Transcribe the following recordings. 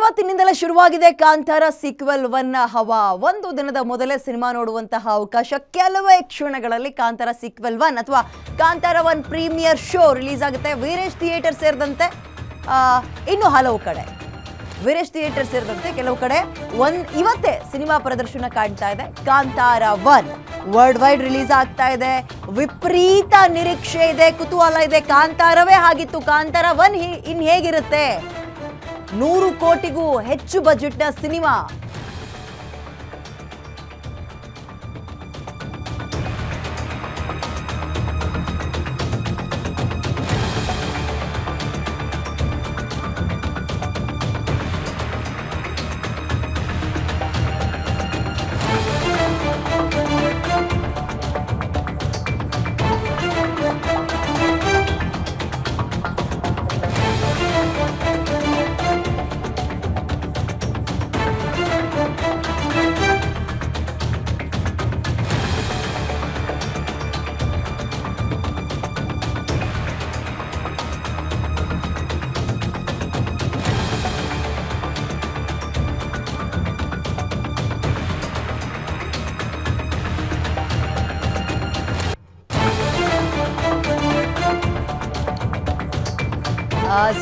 ಇವತ್ತಿನಿಂದಲೇ ಶುರುವಾಗಿದೆ ಕಾಂತಾರ ಸೀಕ್ವೆಲ್ 1 ಹವಾ. ಒಂದು ದಿನದ ಮೊದಲೇ ಸಿನಿಮಾ ನೋಡುವಂತಹ ಅವಕಾಶ ಕೆಲವೇ ಕ್ಷಣಗಳಲ್ಲಿ ಕಾಂತಾರ ಸೀಕ್ವೆಲ್ 1 ಅಥವಾ ಕಾಂತಾರ 1 ಪ್ರೀಮಿಯರ್ ಶೋ ರಿಲೀಸ್ ಆಗುತ್ತೆ. ವೀರೇಶ್ ಥಿಯೇಟರ್ ಸೇರಿದಂತೆ ಇನ್ನು ಹಲವು ಕಡೆ ಕೆಲವು ಕಡೆ ಇವತ್ತೇ ಸಿನಿಮಾ ಪ್ರದರ್ಶನ ಕಾಣ್ತಾ ಇದೆ. ಕಾಂತಾರ 1 ವರ್ಲ್ಡ್ ವೈಡ್ ರಿಲೀಸ್ ಆಗ್ತಾ ಇದೆ. ವಿಪರೀತ ನಿರೀಕ್ಷೆ ಇದೆ, ಕುತೂಹಲ ಇದೆ. ಕಾಂತಾರವೇ ಆಗಿತ್ತು, ಕಾಂತಾರ 1 ಇನ್ ಹೇಗಿರುತ್ತೆ? 100 ಕೋಟಿಗೂ ಹೆಚ್ಚು ಬಜೆಟ್ನ ಸಿನಿಮಾ.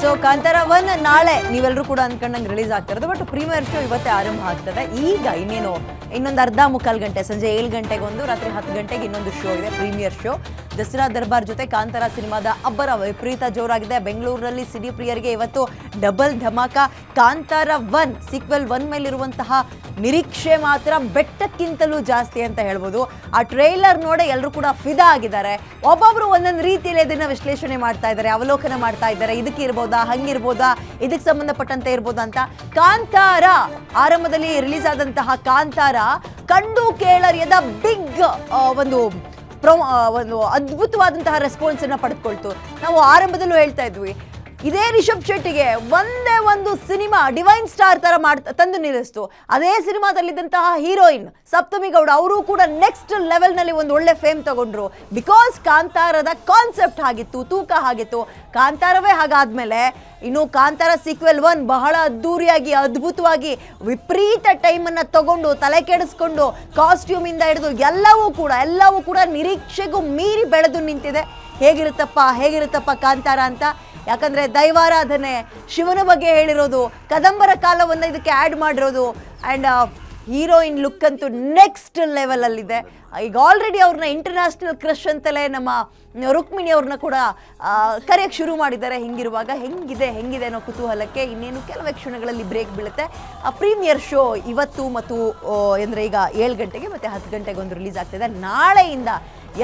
ಸೊ ಕಾಂತಾರ 1 ನಾಳೆ ನೀವೆಲ್ಲರೂ ಕೂಡ ಅನ್ಕೊಂಡಂಗೆ ರಿಲೀಸ್ ಆಗ್ತಾ ಇರೋದು. ಬಟ್ ಪ್ರೀಮಿಯರ್ ಶೋ ಇವತ್ತೇ ಆರಂಭ ಆಗ್ತದೆ. ಈಗ ಇನ್ನೊಂದು ಅರ್ಧ ಮುಕ್ಕಾಲು ಗಂಟೆ, ಸಂಜೆ 7 ಗಂಟೆಗೆ ಒಂದು, ರಾತ್ರಿ 10 ಗಂಟೆಗೆ ಇನ್ನೊಂದು ಶೋ ಇದೆ, ಪ್ರೀಮಿಯರ್ ಶೋ. ದಸರಾ ದರ್ಬಾರ್ ಜೊತೆ ಕಾಂತಾರ ಸಿನಿಮಾದ ಅಬ್ಬರ ವಿಪರೀತ ಜೋರಾಗಿದೆ. ಬೆಂಗಳೂರಿನಲ್ಲಿ ಸಿನಿ ಪ್ರಿಯರಿಗೆ ಇವತ್ತು ಡಬಲ್ ಧಮಾಕ. ಕಾಂತಾರ 1 ಸೀಕ್ವೆಲ್ 1 ಮೇಲಿರುವಂತಹ ನಿರೀಕ್ಷೆ ಮಾತ್ರ ಬೆಟ್ಟಕ್ಕಿಂತಲೂ ಜಾಸ್ತಿ ಅಂತ ಹೇಳ್ಬೋದು. ಆ ಟ್ರೈಲರ್ ನೋಡೇ ಎಲ್ಲರೂ ಕೂಡ ಫಿದಾ ಆಗಿದ್ದಾರೆ. ಒಬ್ಬೊಬ್ರು ಒಂದೊಂದು ರೀತಿಯಲ್ಲಿ ಇದನ್ನ ವಿಶ್ಲೇಷಣೆ ಮಾಡ್ತಾ ಇದ್ದಾರೆ, ಅವಲೋಕನ ಮಾಡ್ತಾ ಇದ್ದಾರೆ. ಇದಕ್ಕೆ ಇರ್ಬೋದಾ, ಹಂಗಿರ್ಬೋದಾ, ಇದಕ್ಕೆ ಸಂಬಂಧಪಟ್ಟಂತೆ ಇರ್ಬೋದಾ ಅಂತ. ಕಾಂತಾರ ಆರಂಭದಲ್ಲಿ ರಿಲೀಸ್ ಆದಂತಹ ಕಾಂತಾರ ಕಂಡು ಕೇಳರಿಯದ ಬಿಗ್ ಒಂದು ಅದ್ಭುತವಾದಂತಹ ರೆಸ್ಪಾನ್ಸ್ ಅನ್ನ ಪಡೆದುಕೊಳ್ತು. ನಾವು ಆರಂಭದಲ್ಲೂ ಹೇಳ್ತಾ ಇದ್ವಿ, ಇದೇ ರಿಷಬ್ ಶೆಟ್ಟಿಗೆ ಒಂದೇ ಒಂದು ಸಿನಿಮಾ ಡಿವೈನ್ ಸ್ಟಾರ್ ತರ ತಂದು ನಿಲ್ಲಿಸ್ತು. ಅದೇ ಸಿನಿಮಾದಲ್ಲಿದ್ದಂತಹ ಹೀರೋಯಿನ್ ಸಪ್ತಮಿ ಗೌಡ ಅವರು ಕೂಡ ನೆಕ್ಸ್ಟ್ ಲೆವೆಲ್ ನಲ್ಲಿ ಒಂದು ಒಳ್ಳೆ ಫೇಮ್ ತಗೊಂಡ್ರು. ಬಿಕಾಸ್ ಕಾಂತಾರದ ಕಾನ್ಸೆಪ್ಟ್ ಆಗಿತ್ತು, ತೂಕ ಆಗಿತ್ತು. ಕಾಂತಾರವೇ ಹಾಗಾದ್ಮೇಲೆ ಇನ್ನು ಕಾಂತಾರ ಸೀಕ್ವೆಲ್ 1 ಬಹಳ ಅದ್ದೂರಿಯಾಗಿ, ಅದ್ಭುತವಾಗಿ, ವಿಪರೀತ ಟೈಮನ್ನು ತಗೊಂಡು, ತಲೆ ಕೆಡಿಸ್ಕೊಂಡು, ಕಾಸ್ಟ್ಯೂಮ್ ಇಂದ ಹಿಡಿದು ಎಲ್ಲವೂ ಕೂಡ ನಿರೀಕ್ಷೆಗೂ ಮೀರಿ ಬೆಳೆದು ನಿಂತಿದೆ. ಹೇಗಿರುತ್ತಪ್ಪ ಕಾಂತಾರ ಅಂತ. ಯಾಕಂದ್ರೆ ದೈವಾರಾಧನೆ, ಶಿವನ ಬಗ್ಗೆ ಹೇಳಿರೋದು, ಕದಂಬರ ಕಾಲವನ್ನು ಇದಕ್ಕೆ ಆ್ಯಡ್ ಮಾಡಿರೋದು, ಆ್ಯಂಡ್ ಹೀರೋಯಿನ್ ಲುಕ್ ಅಂತೂ ನೆಕ್ಸ್ಟ್ ಲೆವೆಲ್ ಅಲ್ಲಿದೆ. ಈಗ ಆಲ್ರೆಡಿ ಅವ್ರನ್ನ ಇಂಟರ್ನ್ಯಾಷನಲ್ ಕ್ರಶ್ ಅಂತಲೇ ನಮ್ಮ ರುಕ್ಮಿಣಿ ಅವ್ರನ್ನ ಕೂಡ ಕರೆಯಕ್ಕೆ ಶುರು ಮಾಡಿದ್ದಾರೆ. ಹಿಂಗಿರುವಾಗ ಹೆಂಗಿದೆ ಅನ್ನೋ ಕುತೂಹಲಕ್ಕೆ ಇನ್ನೇನು ಕೆಲವೇ ಕ್ಷಣಗಳಲ್ಲಿ ಬ್ರೇಕ್ ಬೀಳುತ್ತೆ. ಪ್ರೀಮಿಯರ್ ಶೋ ಇವತ್ತು ಮತ್ತು ಅಂದರೆ ಈಗ 7 ಗಂಟೆಗೆ ಮತ್ತು 10 ಗಂಟೆಗೆ ಒಂದು ರಿಲೀಸ್ ಆಗ್ತಿದೆ. ನಾಳೆಯಿಂದ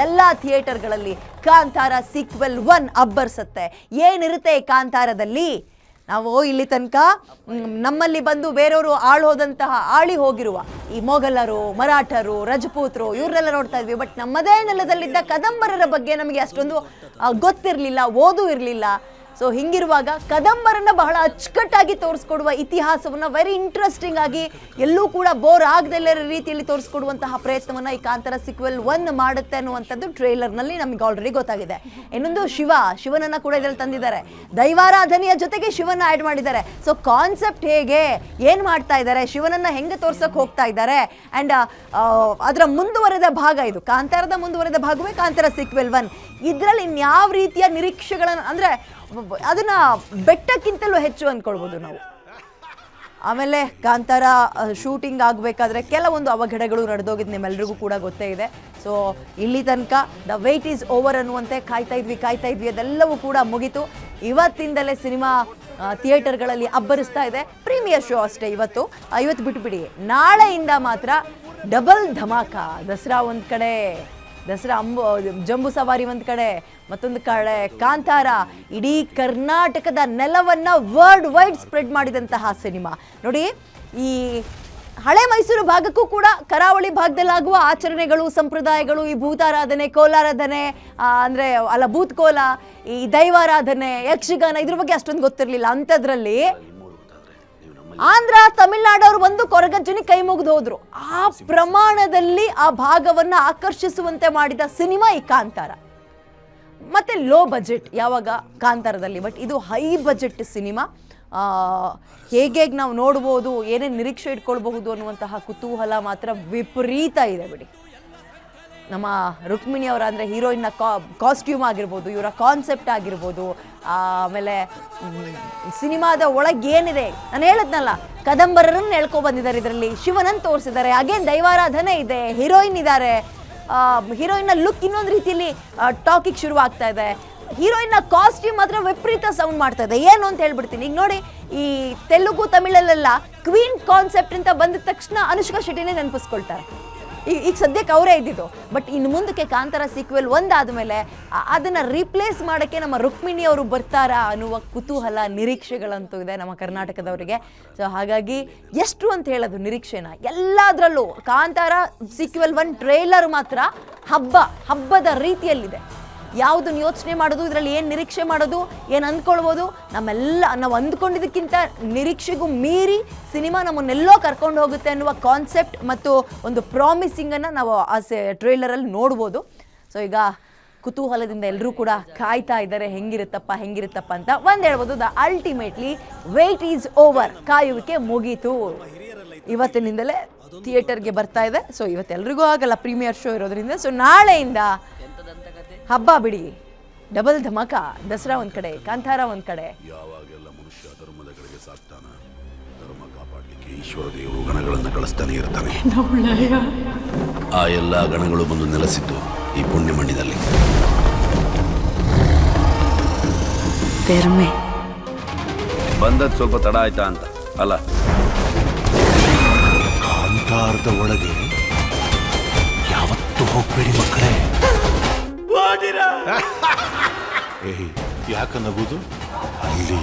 ಎಲ್ಲ ಥಿಯೇಟರ್ಗಳಲ್ಲಿ ಕಾಂತಾರ ಸೀಕ್ವೆಲ್ 1 ಅಬ್ಬರಿಸುತ್ತೆ. ಏನಿರುತ್ತೆ ಈ ಕಾಂತಾರದಲ್ಲಿ? ನಾವು ಇಲ್ಲಿ ತನಕ ನಮ್ಮಲ್ಲಿ ಬಂದು ಬೇರೆಯವರು ಆಳಿ ಹೋಗಿರುವ ಈ ಮೊಘಲರು, ಮರಾಠರು, ರಜಪೂತರು ಇವ್ರನ್ನೆಲ್ಲ ನೋಡ್ತಾ ಇದ್ವಿ. ಬಟ್ ನಮ್ಮದೇ ನೆಲದಲ್ಲಿದ್ದ ಕದಂಬರರ ಬಗ್ಗೆ ನಮಗೆ ಅಷ್ಟೊಂದು ಗೊತ್ತಿರಲಿಲ್ಲ, ಓದೂ ಇರಲಿಲ್ಲ. ಸೊ ಹಿಂಗಿರುವಾಗ ಕದಂಬರನ್ನ ಬಹಳ ಅಚ್ಚುಕಟ್ಟಾಗಿ ತೋರಿಸ್ಕೊಡುವ ಇತಿಹಾಸವನ್ನ ವೆರಿ ಇಂಟ್ರೆಸ್ಟಿಂಗ್ ಆಗಿ, ಎಲ್ಲೂ ಕೂಡ ಬೋರ್ ಆಗದೆಲ್ಲ ರೀತಿಯಲ್ಲಿ ತೋರಿಸ್ಕೊಡುವಂತಹ ಪ್ರಯತ್ನವನ್ನ ಈ ಕಾಂತಾರ ಸೀಕ್ವೆಲ್ 1 ಮಾಡುತ್ತೆ ಅನ್ನುವಂಥದ್ದು ಟ್ರೈಲರ್ನಲ್ಲಿ ನಮಗೆ ಆಲ್ರೆಡಿ ಗೊತ್ತಾಗಿದೆ. ಇನ್ನೊಂದು ಶಿವನನ್ನ ಕೂಡ ಇದರಲ್ಲಿ ತಂದಿದ್ದಾರೆ. ದೈವಾರಾಧನೆಯ ಜೊತೆಗೆ ಶಿವನ ಆ್ಯಡ್ ಮಾಡಿದ್ದಾರೆ. ಸೊ ಕಾನ್ಸೆಪ್ಟ್ ಹೇಗೆ, ಏನು ಮಾಡ್ತಾ ಇದ್ದಾರೆ, ಶಿವನನ್ನ ಹೆಂಗೆ ತೋರ್ಸಕ್ಕೆ ಹೋಗ್ತಾ ಇದ್ದಾರೆ, ಆ್ಯಂಡ್ ಅದರ ಮುಂದುವರೆದ ಭಾಗ ಇದು. ಕಾಂತಾರದ ಮುಂದುವರೆದ ಭಾಗವೇ ಕಾಂತಾರ ಸೀಕ್ವೆಲ್ 1. ಇದರಲ್ಲಿ ಇನ್ಯಾವ ರೀತಿಯ ನಿರೀಕ್ಷೆಗಳನ್ನು, ಅಂದರೆ ಅದನ್ನ ಬೆಟ್ಟಕ್ಕಿಂತಲೂ ಹೆಚ್ಚು ಅಂದ್ಕೊಳ್ಬೋದು ನಾವು. ಆಮೇಲೆ ಕಾಂತಾರ ಶೂಟಿಂಗ್ ಆಗಬೇಕಾದ್ರೆ ಕೆಲವೊಂದು ಅವಘಡಗಳು ನಡೆದೋಗಿದ್ದು ನಿಮ್ಮೆಲ್ಲರಿಗೂ ಕೂಡ ಗೊತ್ತೇ ಇದೆ. ಸೊ ಇಲ್ಲಿ ತನಕ ದ ವೇಟ್ ಈಸ್ ಓವರ್ ಅನ್ನುವಂತೆ ಕಾಯ್ತಾ ಇದ್ವಿ. ಅದೆಲ್ಲವೂ ಕೂಡ ಮುಗಿತು. ಇವತ್ತಿಂದಲೇ ಸಿನಿಮಾ ಥಿಯೇಟರ್ಗಳಲ್ಲಿ ಅಬ್ಬರಿಸ್ತಾ ಇದೆ. ಪ್ರೀಮಿಯರ್ ಶೋ ಅಷ್ಟೇ ಇವತ್ತು ಬಿಟ್ಟುಬಿಡಿ. ನಾಳೆಯಿಂದ ಮಾತ್ರ ಡಬಲ್ ಧಮಾಕ. ದಸರಾ ಒಂದು ಕಡೆ, ಜಂಬೂ ಸವಾರಿ ಒಂದು ಕಡೆ, ಮತ್ತೊಂದು ಕಡೆ ಕಾಂತಾರ ಇಡೀ ಕರ್ನಾಟಕದ ನೆಲವನ್ನ ವರ್ಲ್ಡ್ ವೈಡ್ ಸ್ಪ್ರೆಡ್ ಮಾಡಿದಂತಹ ಸಿನಿಮಾ. ನೋಡಿ, ಈ ಹಳೆ ಮೈಸೂರು ಭಾಗಕ್ಕೂ ಕೂಡ ಕರಾವಳಿ ಭಾಗದಲ್ಲಾಗುವ ಆಚರಣೆಗಳು, ಸಂಪ್ರದಾಯಗಳು, ಈ ಭೂತಾರಾಧನೆ, ಕೋಲಾರಾಧನೆ, ಭೂತ್ ಕೋಲ, ಈ ದೈವಾರಾಧನೆ, ಯಕ್ಷಗಾನ, ಇದ್ರ ಬಗ್ಗೆ ಅಷ್ಟೊಂದು ಗೊತ್ತಿರಲಿಲ್ಲ. ಅಂಥದ್ರಲ್ಲಿ ಆಂಧ್ರ ತಮಿಳುನಾಡವರು ಬಂದು ಕೊರಗಜ್ಜನಿ ಕೈ ಮುಗಿದು ಹೋದ್ರು. ಆ ಪ್ರಮಾಣದಲ್ಲಿ ಆ ಭಾಗವನ್ನ ಆಕರ್ಷಿಸುವಂತೆ ಮಾಡಿದ ಸಿನಿಮಾ ಈ ಕಾಂತಾರ. ಮತ್ತೆ ಲೋ ಬಜೆಟ್ ಯಾವಾಗ ಕಾಂತಾರದಲ್ಲಿ, ಬಟ್ ಇದು ಹೈ ಬಜೆಟ್ ಸಿನಿಮಾ. ಹೇಗೆ ನಾವು ನೋಡ್ಬೋದು, ಏನೇನು ನಿರೀಕ್ಷೆ ಇಟ್ಕೊಳ್ಬಹುದು ಅನ್ನುವಂತಹ ಕುತೂಹಲ ಮಾತ್ರ ವಿಪರೀತ ಇದೆ ಬಿಡಿ. ನಮ್ಮ ರುಕ್ಮಿಣಿ ಅವರ ಅಂದರೆ ಹೀರೋಯಿನ್ನ ಕಾಸ್ಟ್ಯೂಮ್ ಆಗಿರ್ಬೋದು, ಇವರ ಕಾನ್ಸೆಪ್ಟ್ ಆಗಿರ್ಬೋದು, ಆಮೇಲೆ ಸಿನಿಮಾದ ಒಳಗೆ ಏನಿದೆ, ನಾನು ಹೇಳಿದ್ನಲ್ಲ ಕದಂಬರರನ್ನು ಹೇಳ್ಕೊಬಂದಿದ್ದಾರೆ ಇದರಲ್ಲಿ, ಶಿವನನ್ನು ತೋರಿಸಿದ್ದಾರೆ, ಅಗೇನ್ ದೈವಾರಾಧನೆ ಇದೆ, ಹೀರೋಯಿನ್ ಇದ್ದಾರೆ, ಹೀರೋಯಿನ್ನ ಲುಕ್ ಇನ್ನೊಂದು ರೀತಿಯಲ್ಲಿ ಟಾಕಿಗೆ ಶುರು ಆಗ್ತಾ ಇದೆ. ಹೀರೋಯಿನ್ನ ಕಾಸ್ಟ್ಯೂಮ್ ಮಾತ್ರ ವಿಪರೀತ ಸೌಂಡ್ ಮಾಡ್ತಾ ಇದೆ. ಏನು ಅಂತ ಹೇಳ್ಬಿಡ್ತೀನಿ, ಈಗ ನೋಡಿ ಈ ತೆಲುಗು ತಮಿಳಲ್ಲೆಲ್ಲ ಕ್ವೀನ್ ಕಾನ್ಸೆಪ್ಟ್ ಅಂತ ಬಂದ ತಕ್ಷಣ ಅನುಷ್ಕಾ ಶೆಟ್ಟಿನೇ ನೆನಪಿಸ್ಕೊಳ್ತಾರೆ. ಈಗ ಸದ್ಯಕ್ಕೆ ಅವರೇ ಇದ್ದಿದ್ದು. ಬಟ್ ಇನ್ನು ಮುಂದಕ್ಕೆ ಕಾಂತಾರ ಸೀಕ್ವೆಲ್ 1 ಆದಮೇಲೆ ಅದನ್ನು ರೀಪ್ಲೇಸ್ ಮಾಡೋಕ್ಕೆ ನಮ್ಮ ರುಕ್ಮಿಣಿ ಅವರು ಬರ್ತಾರಾ ಅನ್ನುವ ಕುತೂಹಲ, ನಿರೀಕ್ಷೆಗಳಂತೂ ಇದೆ ನಮ್ಮ ಕರ್ನಾಟಕದವರಿಗೆ. ಸೊ ಹಾಗಾಗಿ ಎಷ್ಟು ಅಂತ ಹೇಳೋದು ನಿರೀಕ್ಷೆನ, ಎಲ್ಲದರಲ್ಲೂ ಕಾಂತಾರ ಸೀಕ್ವೆಲ್ 1 ಟ್ರೇಲರ್ ಮಾತ್ರ ಹಬ್ಬದ ರೀತಿಯಲ್ಲಿದೆ. ಯಾವುದನ್ನು ಯೋಚನೆ ಮಾಡೋದು, ಇದರಲ್ಲಿ ಏನು ನಿರೀಕ್ಷೆ ಮಾಡೋದು, ಏನು ಅಂದ್ಕೊಳ್ಬೋದು, ನಾವು ಅಂದ್ಕೊಂಡಿದ್ದಕ್ಕಿಂತ ನಿರೀಕ್ಷೆಗೂ ಮೀರಿ ಸಿನಿಮಾ ನಮ್ಮನ್ನೆಲ್ಲೋ ಕರ್ಕೊಂಡು ಹೋಗುತ್ತೆ ಅನ್ನುವ ಕಾನ್ಸೆಪ್ಟ್ ಮತ್ತು ಒಂದು ಪ್ರಾಮಿಸಿಂಗನ್ನು ನಾವು ಆ ಟ್ರೇಲರಲ್ಲಿ ನೋಡ್ಬೋದು. ಸೊ ಈಗ ಕುತೂಹಲದಿಂದ ಎಲ್ಲರೂ ಕೂಡ ಕಾಯ್ತಾ ಇದ್ದಾರೆ ಹೆಂಗಿರುತ್ತಪ್ಪ ಅಂತ. ಒಂದು ಹೇಳ್ಬೋದು, ಅಲ್ಟಿಮೇಟ್ಲಿ ವೇಟ್ ಈಸ್ ಓವರ್, ಕಾಯುವಿಕೆ ಮುಗೀತು. ಇವತ್ತಿನಿಂದಲೇ ಥಿಯೇಟರ್ಗೆ ಬರ್ತಾ ಇದೆ. ಸೊ ಇವತ್ತೆಲ್ರಿಗೂ ಆಗಲ್ಲ, ಪ್ರೀಮಿಯರ್ ಶೋ ಇರೋದ್ರಿಂದ. ಸೊ ನಾಳೆಯಿಂದ ಹಬ್ಬ ಬಿಡಿ, ಡಬಲ್ ಧಮಾಕ. ದಸರಾ ಒಂದ್ ಕಡೆ, ಕಾಂತಾರ ಒಂದ್ ಕಡೆ. ಯಾವಾಗೆಲ್ಲ ಮನುಷ್ಯ ಧರ್ಮದ ಕಡೆಗೆ ಸಾಕ್ತಾನ, ಧರ್ಮ ಕಾಪಾಡಲಿಕ್ಕೆ ಈಶ್ವರ ದೇವರು ಗಣಗಳನ್ನು ಕಳಿಸ್ತಾನೆ ಇರ್ತಾನೆ. ಆ ಎಲ್ಲ ಗಣಗಳು ಬಂದು ನೆಲೆಸಿದ್ದು ಈ ಪುಣ್ಯ ಮಣ್ಣಿನಲ್ಲಿ. ಬಂದದ್ದು ಸ್ವಲ್ಪ ತಡ ಆಯ್ತಾ ಅಂತ ಅಲ್ಲ, ಕಾಂತಾರದ ಒಳಗೆ ಯಾವತ್ತೂ ಹೋಗ್ಬೇಡಿ ಮಕ್ಕಳೇ. ಯಾಕ ನಗುದು? ಅಲ್ಲಿ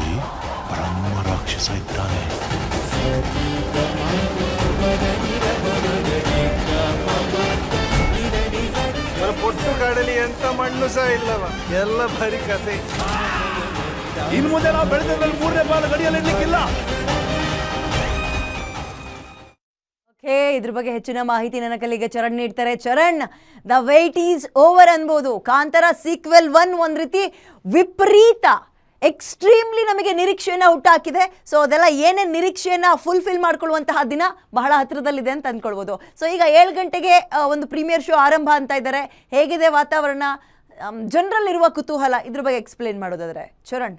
ಬ್ರಹ್ಮ ರಾಕ್ಷಸ ಇದ್ದಾನೆ. ಪೊಟ್ಟು ಕಾಡಲಿ ಎಂತ ಮಣ್ಣು ಸಹ ಇಲ್ಲವ, ಎಲ್ಲ ಬರೀ ಕತೆ. ಇನ್ನು ಮುಂದೆ ನಾವು ಬೆಳೆದಲ್ಲಿ 3ನೇ ಬಾಲ ಗಡಿಯಲ್ಲಿ ಇರ್ಲಿಕ್ಕಿಲ್ಲ. ಇದ್ರ ಬಗ್ಗೆ ಹೆಚ್ಚಿನ ಮಾಹಿತಿ ನನ್ನ ಕಲಿಗೆ ಚರಣ್ ನೀಡ್ತಾರೆ. Charan, the wait is over ಅನ್ಬೋದು. ಕಾಂತಾರ ಸೀಕ್ವೆಲ್ 1 ಒಂದು ರೀತಿ ವಿಪರೀತ, ಎಕ್ಸ್ಟ್ರೀಮ್ಲಿ ನಮಗೆ ನಿರೀಕ್ಷೆಯನ್ನು ಹುಟ್ಟಾಕಿದೆ. ಸೊ ಅದೆಲ್ಲ ಏನೇನು ನಿರೀಕ್ಷೆಯನ್ನು ಫುಲ್ಫಿಲ್ ಮಾಡ್ಕೊಳ್ಳುವಂತಹ ದಿನ ಬಹಳ ಹತ್ತಿರದಲ್ಲಿದೆ ಅಂತ ಅಂದ್ಕೊಳ್ಬೋದು. ಸೊ ಈಗ 7 ಗಂಟೆಗೆ ಒಂದು ಪ್ರೀಮಿಯರ್ ಶೋ ಆರಂಭ ಅಂತ ಇದ್ದಾರೆ. ಹೇಗಿದೆ ವಾತಾವರಣ, ಜನರಲ್ ಇರುವ ಕುತೂಹಲ, ಇದ್ರ ಬಗ್ಗೆ ಎಕ್ಸ್ಪ್ಲೇನ್ ಮಾಡೋದಾದ್ರೆ ಚರಣ್.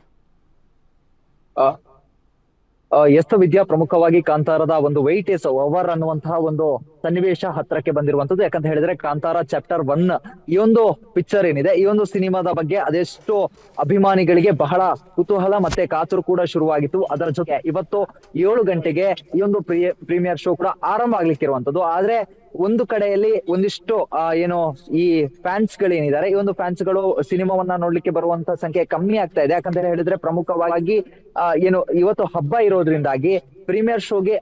ಎಸ್ ವಿದ್ಯಾ, ಪ್ರಮುಖವಾಗಿ ಕಾಂತಾರದ ಒಂದು ವೆಯ್ಟ್ ಇಸ್ ಓವರ್ ಅನ್ನುವಂತಹ ಒಂದು ಸನ್ನಿವೇಶ ಹತ್ರಕ್ಕೆ ಬಂದಿರುವಂತದ್ದು. ಯಾಕಂತ ಹೇಳಿದ್ರೆ ಕಾಂತಾರ ಚಾಪ್ಟರ್ 1 ಈ ಒಂದು ಪಿಕ್ಚರ್ ಏನಿದೆ, ಈ ಒಂದು ಸಿನಿಮಾದ ಬಗ್ಗೆ ಅದೆಷ್ಟು ಅಭಿಮಾನಿಗಳಿಗೆ ಬಹಳ ಕುತೂಹಲ ಮತ್ತೆ ಕಾತುರು ಕೂಡ ಶುರುವಾಗಿತ್ತು. ಅದರ ಜೊತೆ ಇವತ್ತು 7 ಗಂಟೆಗೆ ಈ ಒಂದು ಪ್ರೀಮಿಯರ್ ಶೋ ಕೂಡ ಆರಂಭ ಆಗ್ಲಿಕ್ಕಿರುವಂತದ್ದು. ಆದ್ರೆ ಒಂದು ಕಡೆಯಲ್ಲಿ ಒಂದಿಷ್ಟು ಏನು ಈ ಫ್ಯಾನ್ಸ್ ಗಳೇನಿದ್ದಾರೆ, ಈ ಒಂದು ಫ್ಯಾನ್ಸ್ ಗಳು ಸಿನಿಮಾವನ್ನ ನೋಡ್ಲಿಕ್ಕೆ ಬರುವಂತ ಸಂಖ್ಯೆ ಕಮ್ಮಿ ಆಗ್ತಾ ಇದೆ. ಯಾಕಂತ ಹೇಳಿದ್ರೆ ಪ್ರಮುಖವಾಗಿ ಏನು ಇವತ್ತು ಹಬ್ಬ ಇರೋದ್ರಿಂದಾಗಿ ಪ್ರೀಮಿಯರ್ ಶೋಗೆ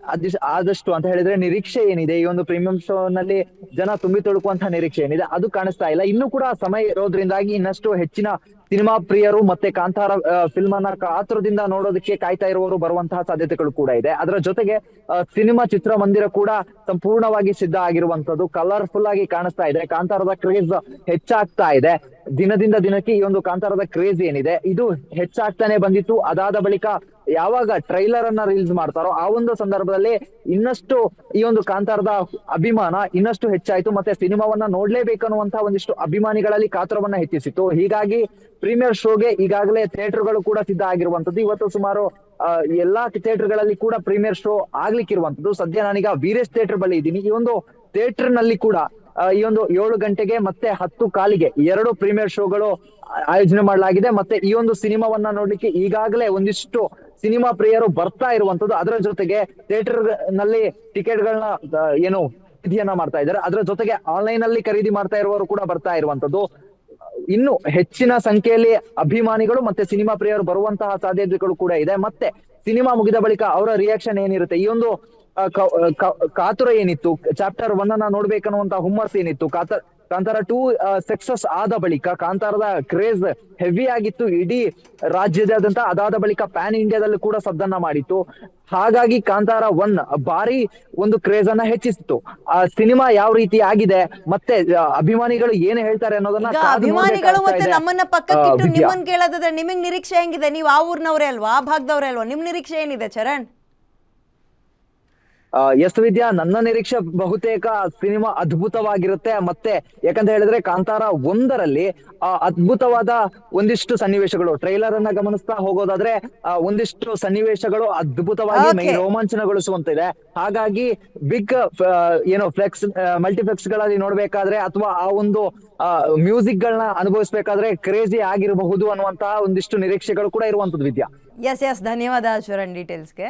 ಆದಷ್ಟು ಅಂತ ಹೇಳಿದ್ರೆ ನಿರೀಕ್ಷೆ ಏನಿದೆ, ಈ ಒಂದು ಪ್ರೀಮಿಯರ್ ಶೋ ನಲ್ಲಿ ಜನ ತುಂಬಿ ತುಳುಕುವಂತಹ ನಿರೀಕ್ಷೆ ಏನಿದೆ ಅದು ಕಾಣಿಸ್ತಾ ಇಲ್ಲ. ಇನ್ನು ಕೂಡ ಸಮಯ ಇರೋದ್ರಿಂದಾಗಿ ಇನ್ನಷ್ಟು ಹೆಚ್ಚಿನ ಸಿನಿಮಾ ಪ್ರಿಯರು ಮತ್ತೆ ಕಾಂತಾರ ಫಿಲ್ಮ್ ಅನ್ನ ಕಾತುರದಿಂದ ನೋಡೋದಕ್ಕೆ ಕಾಯ್ತಾ ಇರುವವರು ಬರುವಂತಹ ಸಾಧ್ಯತೆಗಳು ಕೂಡ ಇದೆ. ಅದರ ಜೊತೆಗೆ ಸಿನಿಮಾ ಚಿತ್ರಮಂದಿರ ಕೂಡ ಸಂಪೂರ್ಣವಾಗಿ ಸಿದ್ಧ ಆಗಿರುವಂತದ್ದು, ಕಲರ್ಫುಲ್ ಆಗಿ ಕಾಣಿಸ್ತಾ ಇದೆ. ಕಾಂತಾರದ ಕ್ರೇಜ್ ಹೆಚ್ಚಾಗ್ತಾ ಇದೆ. ದಿನದಿಂದ ದಿನಕ್ಕೆ ಈ ಒಂದು ಕಾಂತಾರದ ಕ್ರೇಜ್ ಏನಿದೆ ಇದು ಹೆಚ್ಚಾಗ್ತಾನೆ ಬಂದಿತ್ತು. ಅದಾದ ಬಳಿಕ ಯಾವಾಗ ಟ್ರೈಲರ್ ಅನ್ನ ರಿಲೀಸ್ ಮಾಡ್ತಾರೋ ಆ ಒಂದು ಸಂದರ್ಭದಲ್ಲಿ ಇನ್ನಷ್ಟು ಈ ಒಂದು ಕಾಂತಾರದ ಅಭಿಮಾನ ಇನ್ನಷ್ಟು ಹೆಚ್ಚಾಯ್ತು. ಮತ್ತೆ ಸಿನಿಮಾವನ್ನ ನೋಡ್ಲೇಬೇಕನ್ನುವಂತಹ ಒಂದಿಷ್ಟು ಅಭಿಮಾನಿಗಳಲ್ಲಿ ಕಾತುರವನ್ನ ಹೆಚ್ಚಿಸಿತ್ತು. ಹೀಗಾಗಿ ಪ್ರೀಮಿಯರ್ ಶೋಗೆ ಈಗಾಗಲೇ ಥಿಯೇಟರ್ಗಳು ಕೂಡ ಸಿದ್ಧ ಆಗಿರುವಂತದ್ದು. ಇವತ್ತು ಸುಮಾರು ಎಲ್ಲಾ ಥಿಯೇಟರ್ಗಳಲ್ಲಿ ಕೂಡ ಪ್ರೀಮಿಯರ್ ಶೋ ಆಗ್ಲಿಕ್ಕಿರುವಂತದ್ದು. ಸದ್ಯ ನಾನೀಗ ವೀರೇಶ್ ಥಿಯೇಟರ್ ಬಳಿ ಇದ್ದೀನಿ. ಈ ಒಂದು ಥಿಯೇಟರ್ ನಲ್ಲಿ ಕೂಡ ಈ ಒಂದು 7 ಗಂಟೆಗೆ ಮತ್ತೆ 10 ಕಾಲಿಗೆ 2 ಪ್ರೀಮಿಯರ್ ಶೋಗಳು ಆಯೋಜನೆ ಮಾಡಲಾಗಿದೆ. ಮತ್ತೆ ಈ ಒಂದು ಸಿನಿಮಾವನ್ನ ನೋಡ್ಲಿಕ್ಕೆ ಈಗಾಗಲೇ ಒಂದಿಷ್ಟು ಸಿನಿಮಾ ಪ್ರಿಯರು ಬರ್ತಾ ಇರುವಂತದ್ದು. ಅದರ ಜೊತೆಗೆ ಥಿಯೇಟರ್ ನಲ್ಲಿ ಟಿಕೆಟ್ ಗಳನ್ನ ಏನು ಖರೀದಿಯನ್ನ ಮಾಡ್ತಾ ಇದ್ದಾರೆ. ಅದರ ಜೊತೆಗೆ ಆನ್ಲೈನ್ ಅಲ್ಲಿ ಖರೀದಿ ಮಾಡ್ತಾ ಇರುವವರು ಕೂಡ ಬರ್ತಾ ಇರುವಂತದ್ದು. ಇನ್ನು ಹೆಚ್ಚಿನ ಸಂಖ್ಯೆಯಲ್ಲಿ ಅಭಿಮಾನಿಗಳು ಮತ್ತೆ ಸಿನಿಮಾ ಪ್ರಿಯರು ಬರುವಂತಹ ಸಾಧ್ಯತೆಗಳು ಕೂಡ ಇದೆ. ಮತ್ತೆ ಸಿನಿಮಾ ಮುಗಿದ ಬಳಿಕ ಅವರ ರಿಯಾಕ್ಷನ್ ಏನಿರುತ್ತೆ, ಈ ಒಂದು ಕಾತುರ ಏನಿತ್ತು, ಚಾಪ್ಟರ್ 1 ಅನ್ನ ನೋಡ್ಬೇಕನ್ನುವಂತ ಹುಮ್ಮಸ್ ಏನಿತ್ತು, ಕಾಂತಾರ 2 ಸಕ್ಸಸ್ ಆದ ಬಳಿಕ ಕಾಂತಾರದ ಕ್ರೇಜ್ ಹೆವಿ ಆಗಿತ್ತು ಇಡೀ ರಾಜ್ಯದಾದ್ಯಂತ. ಅದಾದ ಬಳಿಕ ಪ್ಯಾನ್ ಇಂಡಿಯಾದಲ್ಲೂ ಕೂಡ ಸದ್ದನ್ನ ಮಾಡಿತ್ತು. ಹಾಗಾಗಿ ಕಾಂತಾರ 1 ಭಾರಿ ಒಂದು ಕ್ರೇಜ್ ಅನ್ನ ಹೆಚ್ಚಿಸಿತ್ತು. ಆ ಸಿನಿಮಾ ಯಾವ ರೀತಿ ಆಗಿದೆ ಮತ್ತೆ ಅಭಿಮಾನಿಗಳು ಏನು ಹೇಳ್ತಾರೆ ಅನ್ನೋದನ್ನ ಈಗ ಕಾದು ಅಭಿಮಾನಿಗಳು ನೋಡ್ಬೇಕಾಗ್ತಾ ಮತ್ತೆ ಇದೆ. ನಮ್ಮನ್ನ ಪಕ್ಕಕ್ಕಿಟ್ಟು ವಿದ್ಯಾ. ನಿಮ್ಮನ್ನ ಕೇಳೋದಾದ್ರೆ ನಿಮಗ್ ನಿರೀಕ್ಷೆ ಹೆಂಗಿದೆ? ನೀವು ಆ ಊರ್ನವ್ರೇ ಅಲ್ವಾ, ಆ ಭಾಗದವ್ರೇ ಅಲ್ವಾ? ನಿಮ್ ನಿರೀಕ್ಷೆ ಏನಿದೆ ಚರಣ್? ಎಸ್ ವಿದ್ಯಾ, ನನ್ನ ನಿರೀಕ್ಷೆ ಬಹುತೇಕ ಸಿನಿಮಾ ಅದ್ಭುತವಾಗಿರುತ್ತೆ. ಮತ್ತೆ ಯಾಕಂತ ಹೇಳಿದ್ರೆ ಕಾಂತಾರ 1ರಲ್ಲಿ ಅದ್ಭುತವಾದ ಒಂದಿಷ್ಟು ಸನ್ನಿವೇಶಗಳು, ಟ್ರೈಲರ್ ಅನ್ನ ಗಮನಿಸ್ತಾ ಹೋಗೋದಾದ್ರೆ ಒಂದಿಷ್ಟು ಸನ್ನಿವೇಶಗಳು ಅದ್ಭುತವಾಗಿ ಮೈ Okay. ರೋಮಾಂಚನಗೊಳಿಸುವಂತಿದೆ. ಹಾಗಾಗಿ ಬಿಗ್ ಫ್ಲೆಕ್ಸ್ ಮಲ್ಟಿಪ್ಲೆಕ್ಸ್ ಗಳಲ್ಲಿ ನೋಡ್ಬೇಕಾದ್ರೆ ಅಥವಾ ಆ ಒಂದು ಮ್ಯೂಸಿಕ್ ಗಳನ್ನ ಅನುಭವಿಸ್ಬೇಕಾದ್ರೆ ಕ್ರೇಜಿ ಆಗಿರಬಹುದು ಅನ್ನುವಂತಹ ಒಂದಿಷ್ಟು ನಿರೀಕ್ಷೆಗಳು ಕೂಡ ಇರುವಂತದ್ದು ವಿದ್ಯಾ. ಎಸ್ ಧನ್ಯವಾದ ಚರಣ್ ಡೀಟೇಲ್ಸ್ಗೆ.